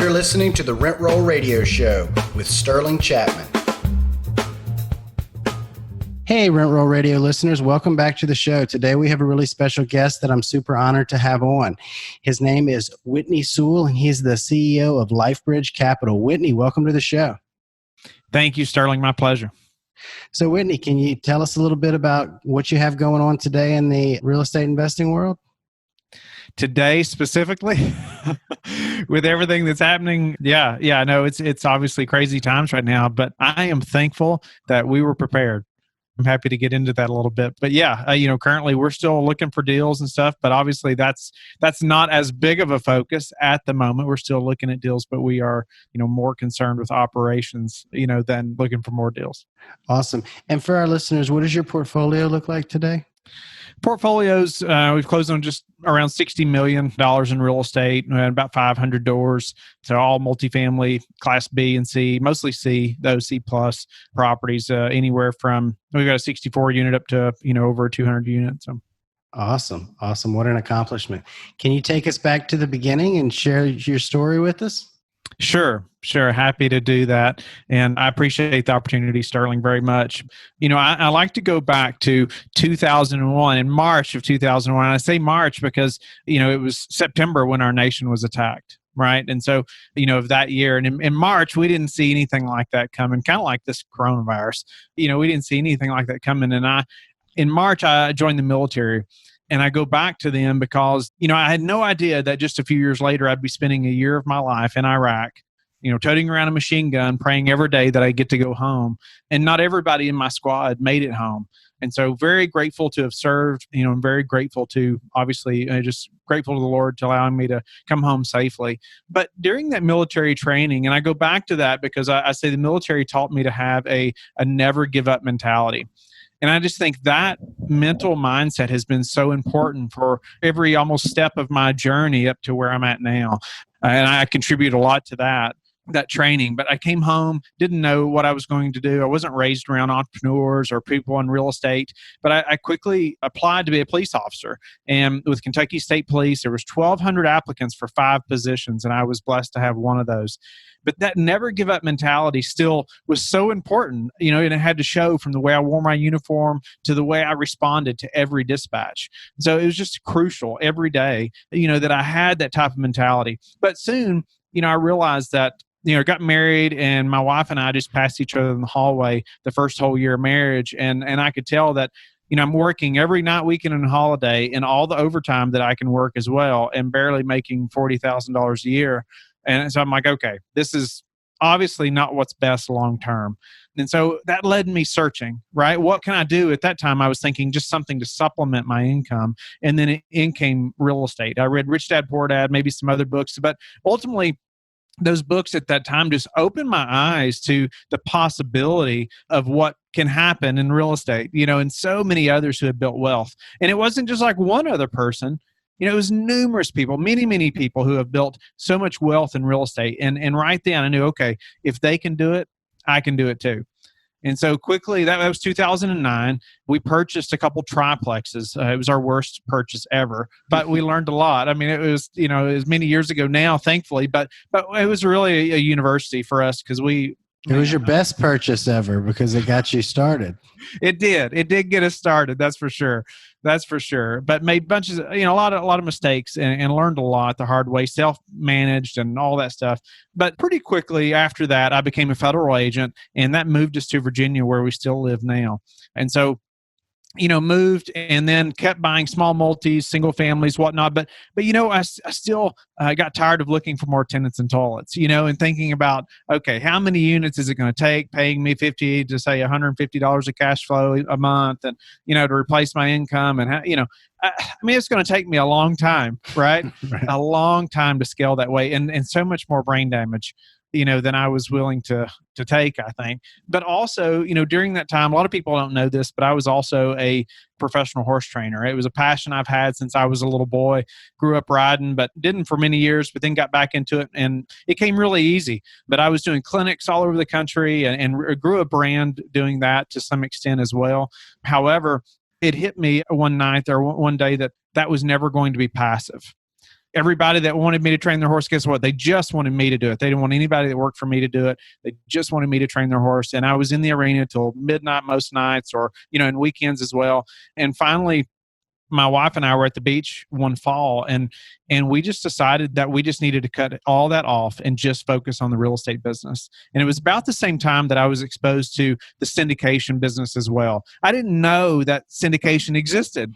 You're listening to the Rent Roll Radio Show with Sterling Chapman. Hey, Rent Roll Radio listeners, welcome back to the show. Today we have a really special guest that I'm super honored to have on. His name is Whitney Sewell, and he's the CEO of Life Bridge Capital. Whitney, welcome to the show. Thank you, Sterling. My pleasure. So, Whitney, can you tell us a little bit about what you have going on today in the real estate investing world? Today, specifically, with everything that's happening, no, it's obviously crazy times right now, but I am thankful that we were prepared. I'm happy to get into that a little bit. But currently we're still looking for deals and stuff, but obviously that's not as big of a focus at the moment. We're still looking at deals, but we are, more concerned with operations, than looking for more deals. Awesome. And for our listeners, what does your portfolio look like today? Portfolios, we've closed on just around $60 million in real estate, about 500 doors. So all multifamily, Class B and C, mostly C, those C plus properties, anywhere from, we've got a 64 unit up to, over 200 units. So. Awesome. What an accomplishment. Can you take us back to the beginning and share your story with us? Sure. Happy to do that. And I appreciate the opportunity, Sterling, very much. I like to go back to 2001, in March of 2001. I say March because, it was September when our nation was attacked, right? And so, of that year. And in March, we didn't see anything like that coming, kind of like this coronavirus. We didn't see anything like that coming. And in March, I joined the military. And I go back to them because, I had no idea that just a few years later, I'd be spending a year of my life in Iraq, toting around a machine gun, praying every day that I get to go home. And not everybody in my squad made it home. And so very grateful to have served, and very grateful to, obviously, just grateful to the Lord to allowing me to come home safely. But during that military training, and I go back to that because I say the military taught me to have a never give up mentality. And I just think that mental mindset has been so important for every almost step of my journey up to where I'm at now. And I contribute a lot to that training. But I came home, didn't know what I was going to do. I wasn't raised around entrepreneurs or people in real estate, but I quickly applied to be a police officer. And with Kentucky State Police, there was 1,200 applicants for 5 positions, and I was blessed to have one of those. But that never give up mentality still was so important, and it had to show from the way I wore my uniform to the way I responded to every dispatch. So it was just crucial every day, that I had that type of mentality. But soon, I realized that, got married, and my wife and I just passed each other in the hallway the first whole year of marriage. And I could tell that, I'm working every night, weekend, and holiday, and all the overtime that I can work as well, and barely making $40,000 a year. And so I'm like, okay, this is obviously not what's best long term. And so that led me searching, right? What can I do? At that time, I was thinking just something to supplement my income. And then in came real estate. I read Rich Dad, Poor Dad, maybe some other books, but ultimately, those books at that time just opened my eyes to the possibility of what can happen in real estate, and so many others who have built wealth. And it wasn't just like one other person. It was numerous people, many, many people who have built so much wealth in real estate. And right then I knew, okay, if they can do it, I can do it too. And so quickly, that was 2009, we purchased a couple triplexes. It was our worst purchase ever, but we learned a lot. I mean, it was, it was many years ago now, thankfully, but it was really a university for us because it was your best purchase ever because it got you started. It did get us started. That's for sure. But made bunches of, a lot of mistakes and learned a lot the hard way, self-managed and all that stuff. But pretty quickly after that, I became a federal agent, and that moved us to Virginia, where we still live now. And so, moved and then kept buying small multis, single families, whatnot. But I still got tired of looking for more tenants and toilets, and thinking about, okay, how many units is it going to take, paying me $50 to say $150 of cash flow a month, and, to replace my income. And, it's going to take me a long time, right? Right. A long time to scale that way, and so much more brain damage, than I was willing to take, I think. But also, during that time, a lot of people don't know this, but I was also a professional horse trainer. It was a passion I've had since I was a little boy. Grew up riding, but didn't for many years, but then got back into it, and it came really easy. But I was doing clinics all over the country and grew a brand doing that to some extent as well. However, it hit me one day that was never going to be passive. everybody that wanted me to train their horse, guess what? They just wanted me to do it. They didn't want anybody that worked for me to do it. They just wanted me to train their horse. And I was in the arena till midnight most nights, or, and weekends as well. And finally, my wife and I were at the beach one fall, and we just decided that we just needed to cut all that off and just focus on the real estate business. And it was about the same time that I was exposed to the syndication business as well. I didn't know that syndication existed,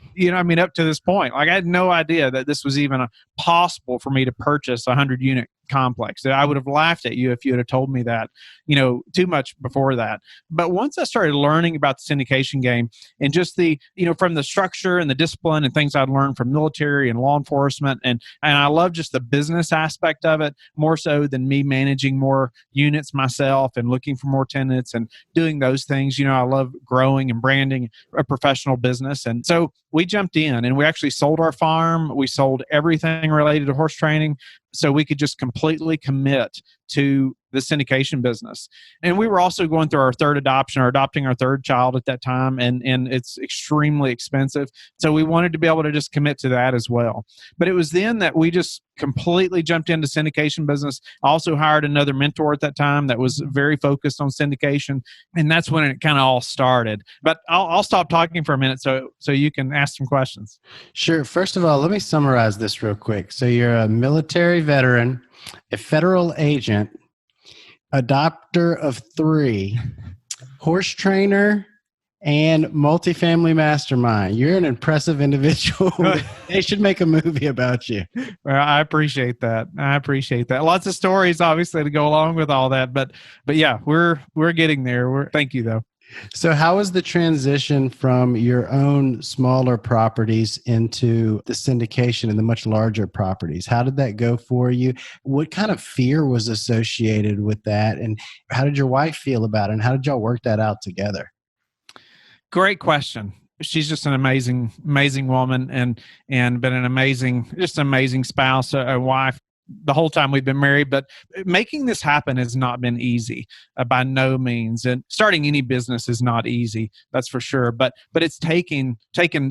up to this point. Like, I had no idea that this was even possible for me to purchase a 100-unit complex. I would have laughed at you if you had told me that, too much before that. But once I started learning about the syndication game and just the, from the structure and the discipline and things I'd learned from military and law enforcement, and I love just the business aspect of it more so than me managing more units myself and looking for more tenants and doing those things. I love growing and branding a professional business. And so we jumped in and we actually sold our farm. We sold everything related to horse training so we could just completely commit to the syndication business. And we were also going through our third adoption, or adopting our third child at that time, and it's extremely expensive. So we wanted to be able to just commit to that as well. But it was then that we just completely jumped into syndication business. I also hired another mentor at that time that was very focused on syndication, and that's when it kind of all started. But I'll stop talking for a minute so you can ask some questions. Sure. First of all, let me summarize this real quick. So you're a military veteran, a federal agent, adopter of 3, horse trainer, and multifamily mastermind. You're an impressive individual. They should make a movie about you. Well, I appreciate that. Lots of stories, obviously, to go along with all that. But yeah, we're getting there. Thank you, though. So how was the transition from your own smaller properties into the syndication and the much larger properties? How did that go for you? What kind of fear was associated with that? And how did your wife feel about it? And how did y'all work that out together? Great question. She's just an amazing woman and been an amazing spouse, a wife, the whole time we've been married. But making this happen has not been easy, by no means. And starting any business is not easy, that's for sure. But it's taken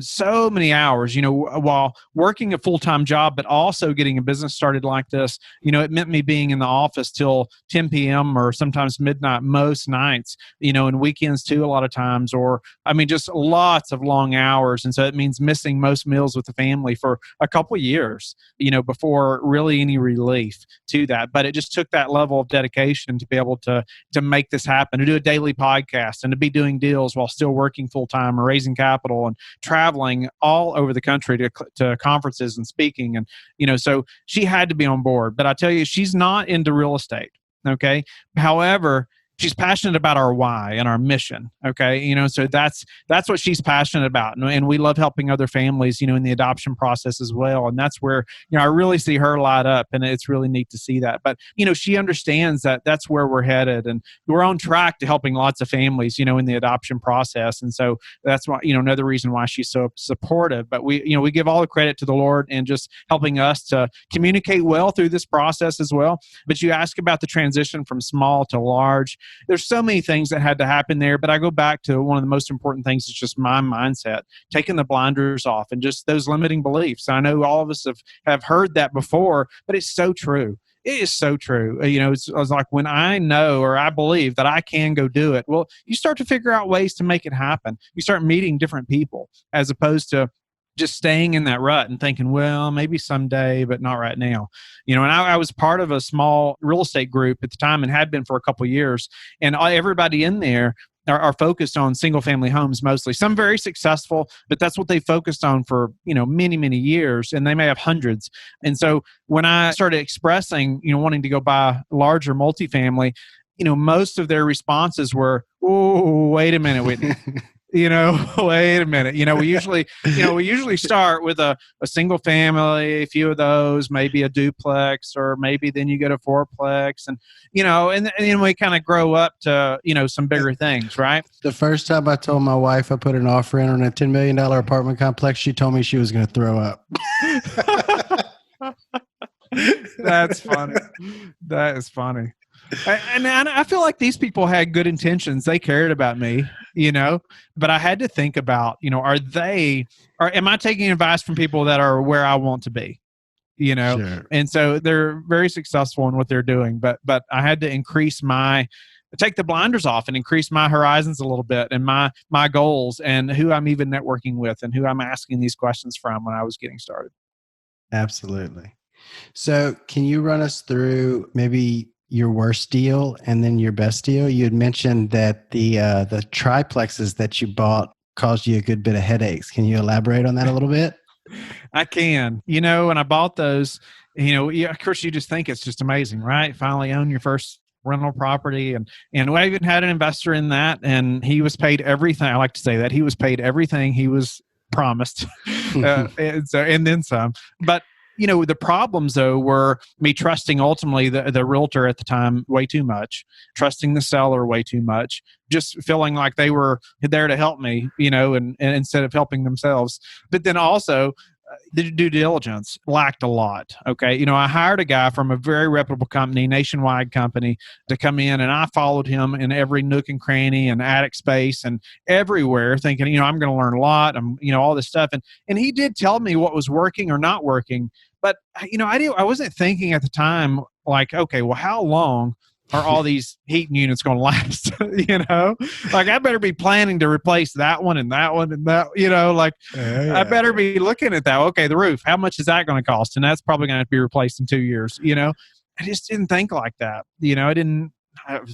so many hours, while working a full-time job, but also getting a business started like this. It meant me being in the office till 10 p.m. or sometimes midnight most nights, and weekends too, a lot of times, or just lots of long hours. And so it means missing most meals with the family for a couple of years, before really any relief to that. But it just took that level of dedication to be able to make this happen, to do a daily podcast and to be doing deals while still working full-time or raising capital and traveling all over the country to conferences and speaking. And, so she had to be on board. But I tell you, she's not into real estate. Okay. However, she's passionate about our why and our mission. Okay. So that's what she's passionate about. And we love helping other families, in the adoption process as well. And that's where, I really see her light up, and it's really neat to see that. But, she understands that that's where we're headed, and we're on track to helping lots of families, in the adoption process. And so that's why, another reason why she's so supportive. But we give all the credit to the Lord and just helping us to communicate well through this process as well. But you ask about the transition from small to large. There's so many things that had to happen there, but I go back to one of the most important things is just my mindset, taking the blinders off and just those limiting beliefs. I know all of us have heard that before, but it's so true. It is so true. It's like when I know or I believe that I can go do it, well, you start to figure out ways to make it happen. You start meeting different people as opposed to just staying in that rut and thinking, well, maybe someday, but not right now. And I was part of a small real estate group at the time and had been for a couple of years. And everybody in there are focused on single family homes mostly. Some very successful, but that's what they focused on for, many, many years. And they may have hundreds. And so when I started expressing, wanting to go buy larger multifamily, most of their responses were, oh, wait a minute, Whitney. Wait a minute. We usually start with a single family, a few of those, maybe a duplex, or maybe then you get a fourplex, and then we kind of grow up to, some bigger things, right? The first time I told my wife I put an offer in on a $10 million apartment complex, she told me she was going to throw up. That's funny. That is funny. And I feel like these people had good intentions. They cared about me, but I had to think about, am I taking advice from people that are where I want to be? Sure. And so they're very successful in what they're doing. But I had to take the blinders off and increase my horizons a little bit, and my goals, and who I'm even networking with and who I'm asking these questions from when I was getting started. Absolutely. So can you run us through maybe your worst deal and then your best deal? You had mentioned that the triplexes that you bought caused you a good bit of headaches. Can you elaborate on that a little bit? I can. When I bought those, of course you just think it's just amazing, right? Finally own your first rental property. And I even had an investor in that, and he was paid everything. I like to say that he was paid everything he was promised. And then some. But the problems though were me trusting ultimately the realtor at the time way too much, trusting the seller way too much, just feeling like they were there to help me, and instead of helping themselves. But then also the due diligence lacked a lot. Okay. I hired a guy from a very reputable company, nationwide company, to come in, and I followed him in every nook and cranny and attic space and everywhere, thinking, I'm going to learn a lot. All this stuff. And he did tell me what was working or not working. But, I wasn't thinking at the time, like, okay, well, how long are all these heating units going to last? Like I better be planning to replace that one and that one and that, I better be looking at that. Okay, the roof, how much is that going to cost? And that's probably going to have to be replaced in 2 years. I just didn't think like that. I didn't.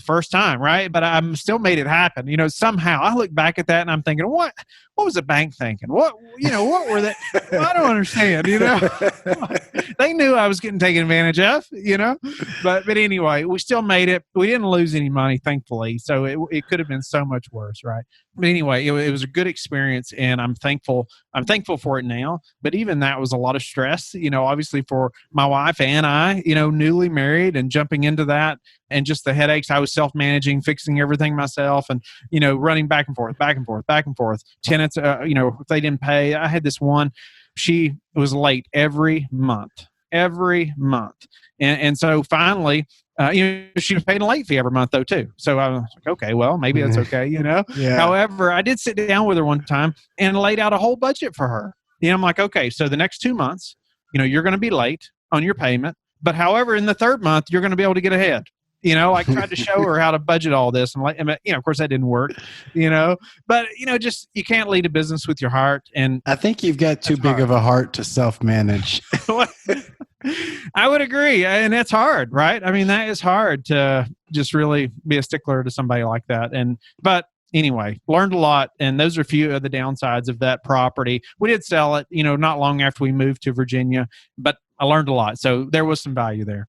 First time, right? But I still made it happen. Somehow I look back at that and I'm thinking, what was the bank thinking? What were they? Well, I don't understand. They knew I was getting taken advantage of. But anyway, we still made it. We didn't lose any money, thankfully. So it could have been so much worse, right? But anyway, it was a good experience, and I'm thankful. I'm thankful for it now. But even that was a lot of stress. Obviously for my wife and I. Newly married and jumping into that, and just the headaches. I was self-managing, fixing everything myself, and running back and forth. Tenants, if they didn't pay. I had this one. She was late every month. And so finally, she was paying a late fee every month though too. So I was like, okay, well, maybe that's okay, Yeah. However, I did sit down with her one time and laid out a whole budget for her. I'm like, okay, so the next 2 months, you're going to be late on your payment, but however, in the third month, you're going to be able to get ahead. Like tried to show her how to budget all this. And of course that didn't work, but just, you can't lead a business with your heart. And I think you've got too big of a heart to self-manage. I would agree. And that's hard, right? I mean, that is hard to just really be a stickler to somebody like that. But anyway, learned a lot. And those are a few of the downsides of that property. We did sell it, not long after we moved to Virginia, but I learned a lot. So there was some value there.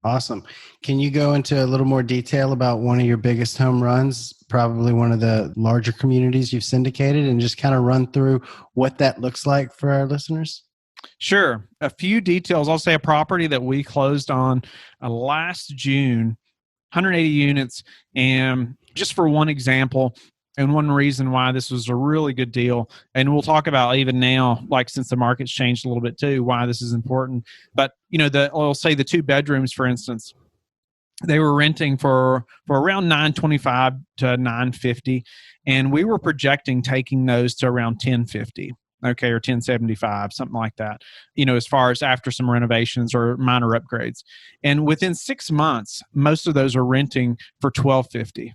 Awesome. Can you go into a little more detail about one of your biggest home runs, probably one of the larger communities you've syndicated, and just kind of run through what that looks like for our listeners? Sure. A few details. I'll say a property that we closed on last June, 180 units. And just for one example, and one reason why this was a really good deal, and we'll talk about even now, like since the market's changed a little bit too, why this is important. But I'll say the 2 bedrooms, for instance, they were renting for around $925 to $950, and we were projecting taking those to around $1050. Okay, or $1075, something like that. As far as after some renovations or minor upgrades, and within 6 months, most of those are renting for $1250.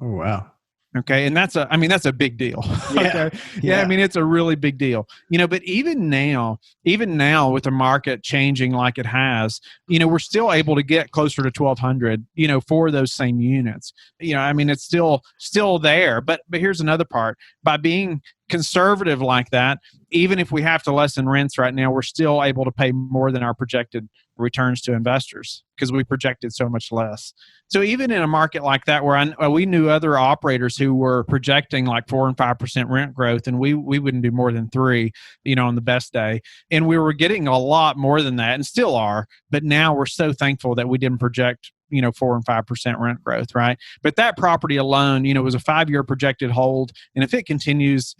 Oh wow. Okay. And that's a big deal. Yeah. Okay. Yeah. I mean, it's a really big deal, but even now with the market changing like it has, we're still able to get closer to 1,200, for those same units. I mean, it's still there, but here's another part. By being conservative like that, even if we have to lessen rents right now, we're still able to pay more than our projected returns to investors because we projected so much less. So even in a market like that, where we knew other operators who were projecting like 4 and 5% rent growth, and we wouldn't do more than 3, on the best day, and we were getting a lot more than that, and still are. But now we're so thankful that we didn't project 4 and 5% rent growth, right? But that property alone, was a 5-year projected hold. And if it continues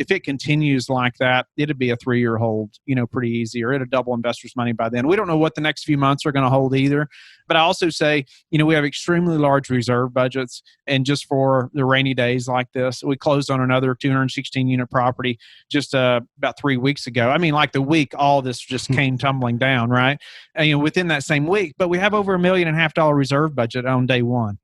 like that, it'd be a 3-year hold, pretty easy, or it'll double investors' money by then. We don't know what the next few months are going to hold either. But I also say, we have extremely large reserve budgets. And just for the rainy days like this, we closed on another 216 unit property just about 3 weeks ago. I mean, like the week, all this just came tumbling down, right? And, within that same week, but we have over $1.5 million reserve budget on day one.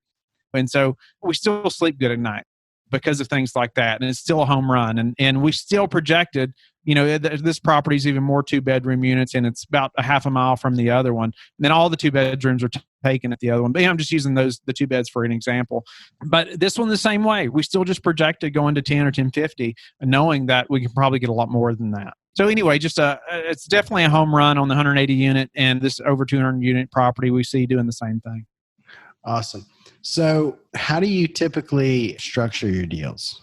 And so we still sleep good at night because of things like that. And it's still a home run. And we still projected, this property is even more 2-bedroom units, and it's about a half a mile from the other one. And then all the 2 bedrooms are taken at the other one. But I'm just using the 2 beds for an example. But this one the same way. We still just projected going to 10 or 1050, knowing that we can probably get a lot more than that. So anyway, it's definitely a home run on the 180 unit, and this over 200 unit property we see doing the same thing. Awesome. So how do you typically structure your deals?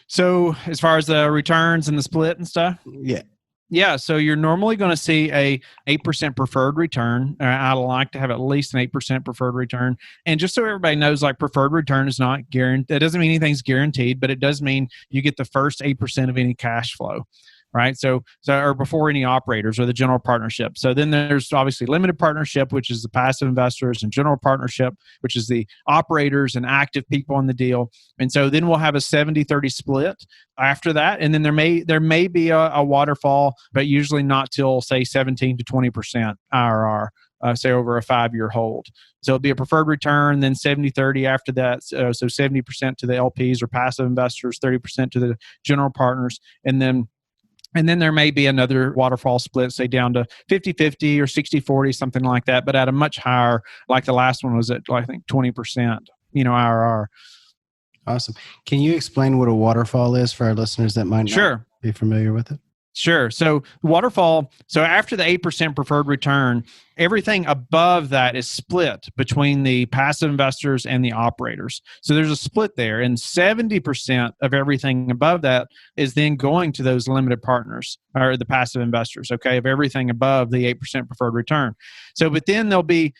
So as far as the returns and the split and stuff? Yeah. Yeah, so you're normally going to see a 8% preferred return. I like to have at least an 8% preferred return. And just so everybody knows, like, preferred return is not guaranteed. That doesn't mean anything's guaranteed, but it does mean you get the first 8% of any cash flow. Right. So or before any operators or the general partnership. So then there's obviously limited partnership, which is the passive investors, and general partnership, which is the operators and active people in the deal. And so then we'll have a 70-30 split after that. And then there may be a waterfall, but usually not till, say, 17 to 20% IRR. Say over a 5-year hold. So it'll be a preferred return, then 70-30 after that. So 70% to the LPs or passive investors, 30% to the general partners. And then there may be another waterfall split, say down to 50-50 or 60-40, something like that, but at a much higher, like the last one was at, I think, 20%, IRR. Awesome. Can you explain what a waterfall is for our listeners that might not be familiar with it? Sure. So waterfall, so after the 8% preferred return, everything above that is split between the passive investors and the operators. So there's a split there, and 70% of everything above that is then going to those limited partners or the passive investors, okay, of everything above the 8% preferred return. So, but then there'll be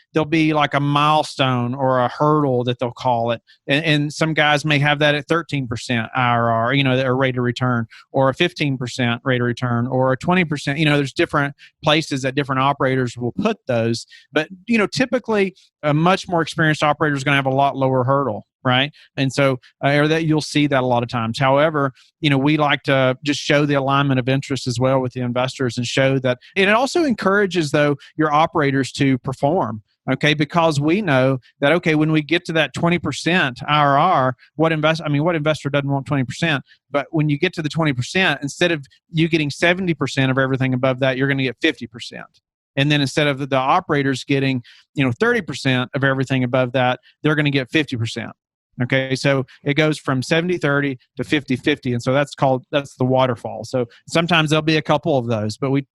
like a milestone or a hurdle that they'll call it. And some guys may have that at 13% IRR, their rate of return, or a 15% rate of return, or a 20%, there's different places that different operators will put those. But, typically a much more experienced operator is going to have a lot lower hurdle, right? And so, or that you'll see that a lot of times. However, we like to just show the alignment of interest as well with the investors, and show that. And it also encourages, though, your operators to perform. Okay, because we know that, okay, when we get to that 20% IRR, what investor doesn't want 20%? But when you get to the 20%, instead of you getting 70% of everything above that, you're going to get 50%. And then instead of the operators getting, 30% of everything above that, they're going to get 50%. Okay, so it goes from 70-30 to 50-50, and so that's the waterfall. So sometimes there'll be a couple of those, but we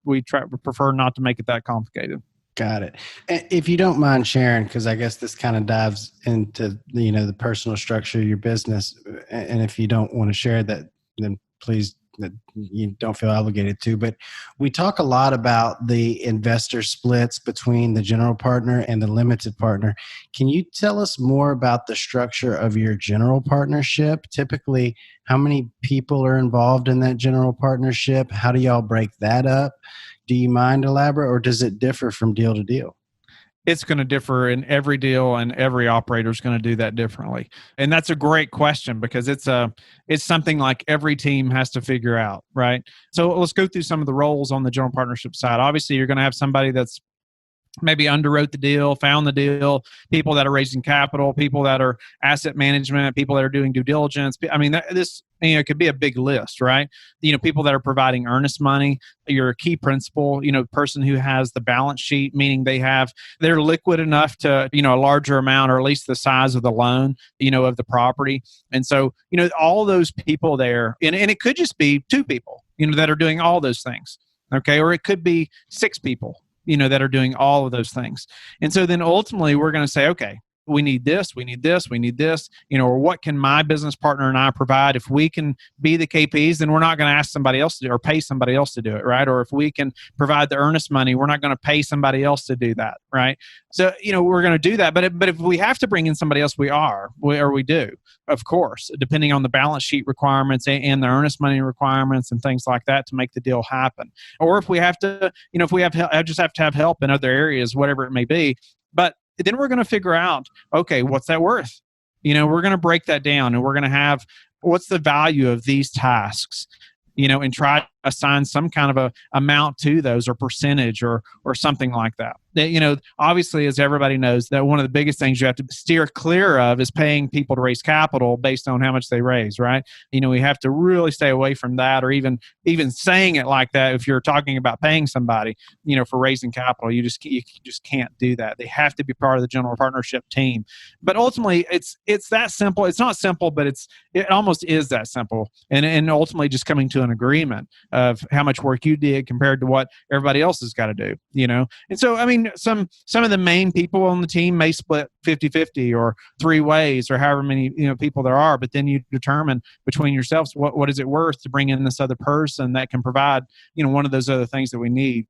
prefer not to make it that complicated. Got it. If you don't mind sharing, because I guess this kind of dives into the personal structure of your business, and if you don't want to share that, then please, you don't feel obligated to. But we talk a lot about the investor splits between the general partner and the limited partner. Can you tell us more about the structure of your general partnership? Typically, how many people are involved in that general partnership? How do y'all break that up? Do you mind elaborate, or does it differ from deal to deal? It's going to differ in every deal, and every operator is going to do that differently. And that's a great question, because it's something like every team has to figure out, right? So let's go through some of the roles on the general partnership side. Obviously, you're going to have somebody that's maybe underwrote the deal, found the deal, people that are raising capital, people that are asset management, people that are doing due diligence. I mean, this it could be a big list, right? People that are providing earnest money, your key principal, person who has the balance sheet, meaning they're liquid enough to, a larger amount, or at least the size of the loan, of the property. And so, all those people there, and it could just be 2 people, that are doing all those things. Okay. Or it could be 6 people, that are doing all of those things. And so then ultimately we're going to say, okay, we need this, we need this, we need this, or what can my business partner and I provide? If we can be the KPs, then we're not going to ask somebody else to do or pay somebody else to do it, right? Or if we can provide the earnest money, we're not going to pay somebody else to do that, right? So, we're going to do that. But if we have to bring in somebody else, we do, of course, depending on the balance sheet requirements and the earnest money requirements and things like that to make the deal happen. Or if we have to, if we just have to have help in other areas, whatever it may be. But then we're going to figure out, okay, what's that worth? We're going to break that down, and we're going to have, what's the value of these tasks, and try to assign some kind of a amount to those, or percentage, or something like that. Obviously, as everybody knows, that one of the biggest things you have to steer clear of is paying people to raise capital based on how much they raise, right? We have to really stay away from that, or even saying it like that. If you're talking about paying somebody, for raising capital, you just can't do that. They have to be part of the general partnership team. But ultimately, it's that simple. It's not simple, but it almost is that simple. And ultimately, just coming to an agreement of how much work you did compared to what everybody else has got to do, And so, some of the main people on the team may split 50-50 or 3 ways, or however many, people there are, but then you determine between yourselves, what is it worth to bring in this other person that can provide, one of those other things that we need,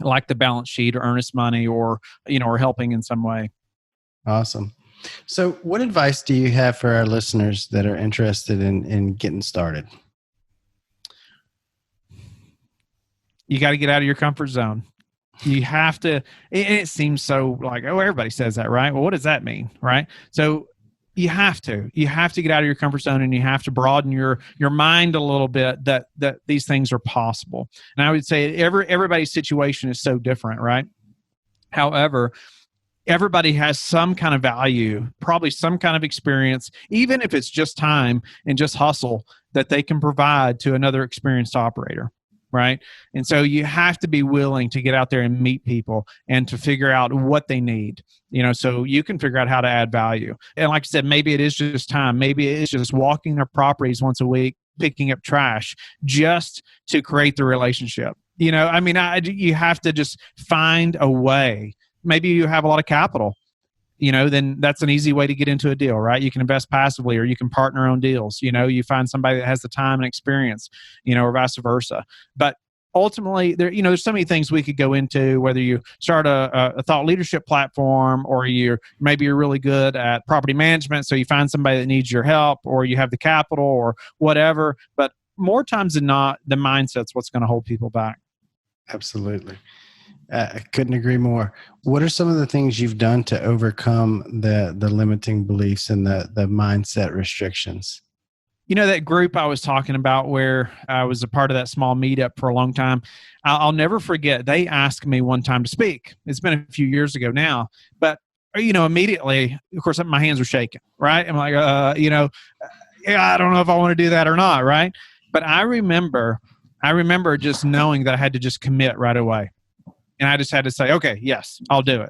like the balance sheet or earnest money, or, or helping in some way. Awesome. So what advice do you have for our listeners that are interested in getting started? You got to get out of your comfort zone. You have to, it seems so like, oh, everybody says that, right? Well, what does that mean, right? So you have to get out of your comfort zone, and you have to broaden your mind a little bit that these things are possible. And I would say everybody's situation is so different, right? However, everybody has some kind of value, probably some kind of experience, even if it's just time and just hustle, that they can provide to another experienced operator. Right. And so you have to be willing to get out there and meet people and to figure out what they need, so you can figure out how to add value. And like I said, maybe it is just time. Maybe it is just walking their properties once a week, picking up trash, just to create the relationship. You have to just find a way. Maybe you have a lot of capital. Then that's an easy way to get into a deal, right? You can invest passively, or you can partner on deals. You find somebody that has the time and experience, or vice versa. But ultimately, there's so many things we could go into, whether you start a thought leadership platform, or maybe you're really good at property management, so you find somebody that needs your help, or you have the capital, or whatever. But more times than not, the mindset's what's going to hold people back. Absolutely. I couldn't agree more. What are some of the things you've done to overcome the limiting beliefs and the mindset restrictions? That group I was talking about, where I was a part of that small meetup for a long time, I'll never forget. They asked me one time to speak. It's been a few years ago now, but immediately, of course, my hands were shaking, right? I'm like, I don't know if I want to do that or not, right? But I remember just knowing that I had to just commit right away. And I just had to say, okay, yes, I'll do it.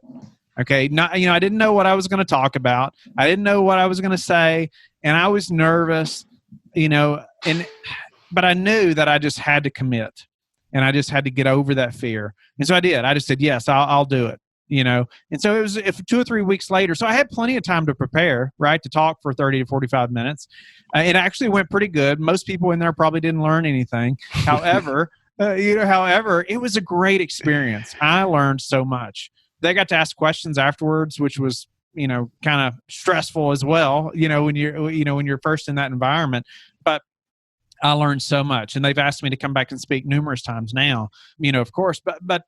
Okay. Not, I didn't know what I was going to talk about. I didn't know what I was going to say. And I was nervous, but I knew that I just had to commit, and I just had to get over that fear. And so I did. I just said, yes, I'll do it, And so it was 2 or 3 weeks later. So I had plenty of time to prepare, right? To talk for 30 to 45 minutes. It actually went pretty good. Most people in there probably didn't learn anything. However, it was a great experience. I learned so much. They got to ask questions afterwards, which was, kind of stressful as well, when you're first in that environment. But I learned so much, and they've asked me to come back and speak numerous times now, of course, but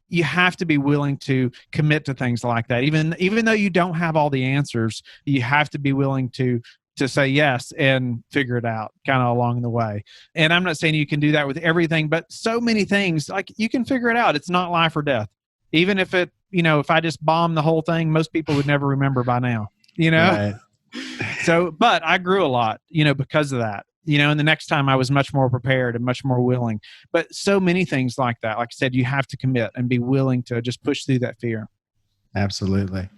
you have to be willing to commit to things like that. Even though you don't have all the answers, you have to be willing to say yes and figure it out kind of along the way. And I'm not saying you can do that with everything, but so many things, like, you can figure it out. It's not life or death. Even if if I just bomb the whole thing, most people would never remember by now, Right. So, but I grew a lot, because of that, and the next time I was much more prepared and much more willing. But so many things like that, like I said, you have to commit and be willing to just push through that fear. Absolutely.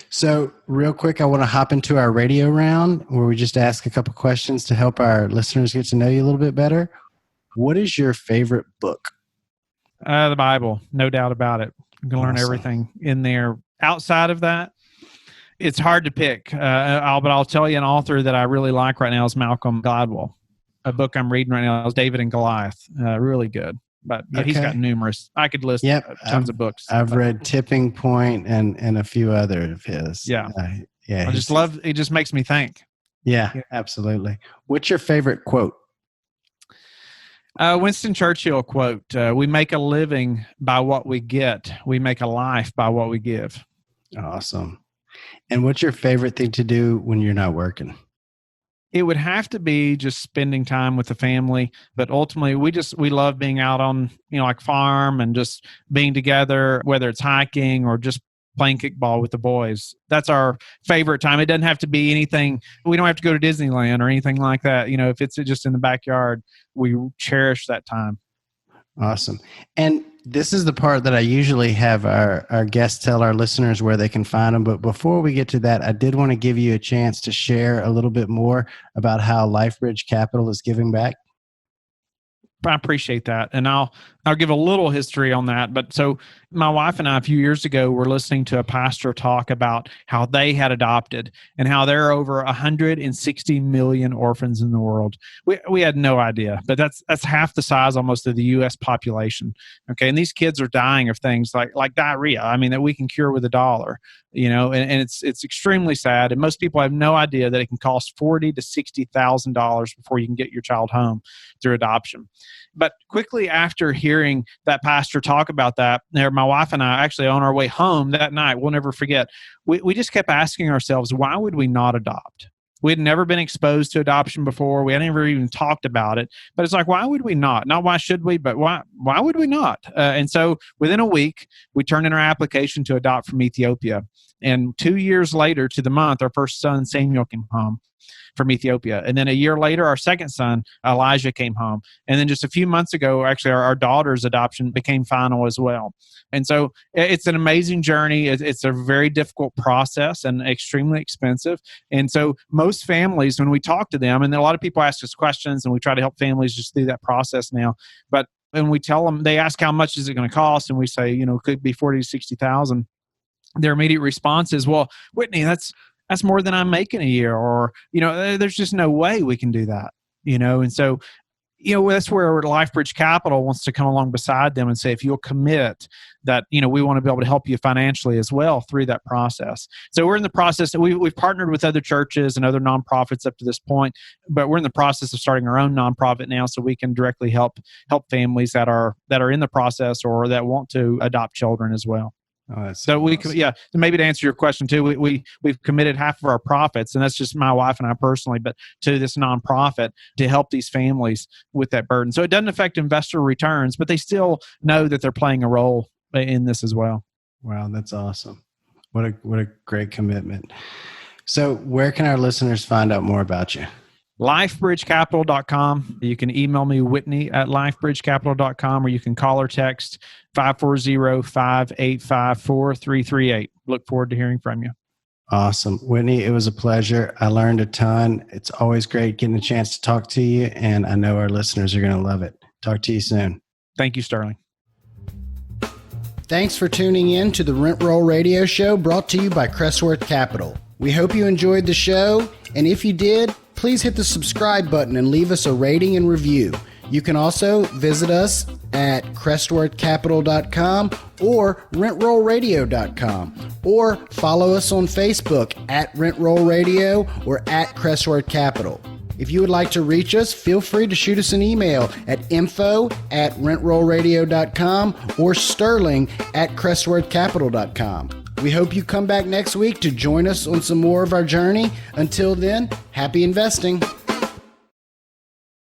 So real quick, I want to hop into our radio round where we just ask a couple questions to help our listeners get to know you a little bit better. What is your favorite book? The Bible, no doubt about it. You can learn Awesome. everything in there. Outside of that, it's hard to pick. But I'll tell you an author that I really like right now is Malcolm Gladwell. A book I'm reading right now is David and Goliath. Really good. But he's got numerous. I could list tons of books. I've read Tipping Point and a few other of his. Yeah. Yeah. I just love, it just makes me think. Yeah, absolutely. What's your favorite quote? Winston Churchill quote, we make a living by what we get. We make a life by what we give. Awesome. And what's your favorite thing to do when you're not working? It would have to be just spending time with the family, but ultimately we love being out on, like farm and just being together, whether it's hiking or just playing kickball with the boys. That's our favorite time. It doesn't have to be anything. We don't have to go to Disneyland or anything like that. If it's just in the backyard, we cherish that time. Awesome. And this is the part that I usually have our guests tell our listeners where they can find them. But before we get to that, I did want to give you a chance to share a little bit more about how Life Bridge Capital is giving back. I appreciate that. And I'll give a little history on that. But so my wife and I, a few years ago, were listening to a pastor talk about how they had adopted and how there are over 160 million orphans in the world. We had no idea, but that's half the size almost of the U.S. population. Okay. And these kids are dying of things like diarrhea. I mean, that we can cure with $1, and it's extremely sad. And most people have no idea that it can cost $40,000 to $60,000 before you can get your child home through adoption. But quickly after hearing that pastor talk about that, my wife and I actually on our way home that night, we'll never forget, we just kept asking ourselves, why would we not adopt? We had never been exposed to adoption before. We had never even talked about it. But it's like, why would we not? Not why should we, but why would we not? And so within a week, we turned in our application to adopt from Ethiopia. And 2 years later to the month, our first son, Samuel, came home from Ethiopia. And then a year later, our second son, Elijah, came home. And then just a few months ago, actually, our daughter's adoption became final as well. And so it's an amazing journey. It's a very difficult process and extremely expensive. And so most families, when we talk to them, and a lot of people ask us questions, and we try to help families just through that process now. But when we tell them, they ask how much is it going to cost, and we say, it could be $40,000 to $60,000. Their immediate response is, well, Whitney, that's more than I'm making a year, or, there's just no way we can do that, And so, that's where Life Bridge Capital wants to come along beside them and say, if you'll commit that, we want to be able to help you financially as well through that process. So we're in the process. We've partnered with other churches and other nonprofits up to this point, but we're in the process of starting our own nonprofit now, so we can directly help families that are in the process or that want to adopt children as well. Oh, so awesome. Maybe to answer your question too, we've committed half of our profits, and that's just my wife and I personally, but to this nonprofit to help these families with that burden. So it doesn't affect investor returns, but they still know that they're playing a role in this as well. Wow, that's awesome. What a great commitment. So where can our listeners find out more about you? LifeBridgeCapital.com. You can email me, Whitney, at LifeBridgeCapital.com, or you can call or text 540-585-4338. Look forward to hearing from you. Awesome. Whitney, it was a pleasure. I learned a ton. It's always great getting a chance to talk to you, and I know our listeners are going to love it. Talk to you soon. Thank you, Sterling. Thanks for tuning in to the Rent Roll Radio Show, brought to you by Crestworth Capital. We hope you enjoyed the show, and if you did, please hit the subscribe button and leave us a rating and review. You can also visit us at crestworthcapital.com or rentrollradio.com, or follow us on Facebook at Rentroll Radio or at Crestworth Capital. If you would like to reach us, feel free to shoot us an email at info@rentrollradio.com or sterling@crestworthcapital.com. We hope you come back next week to join us on some more of our journey. Until then, happy investing.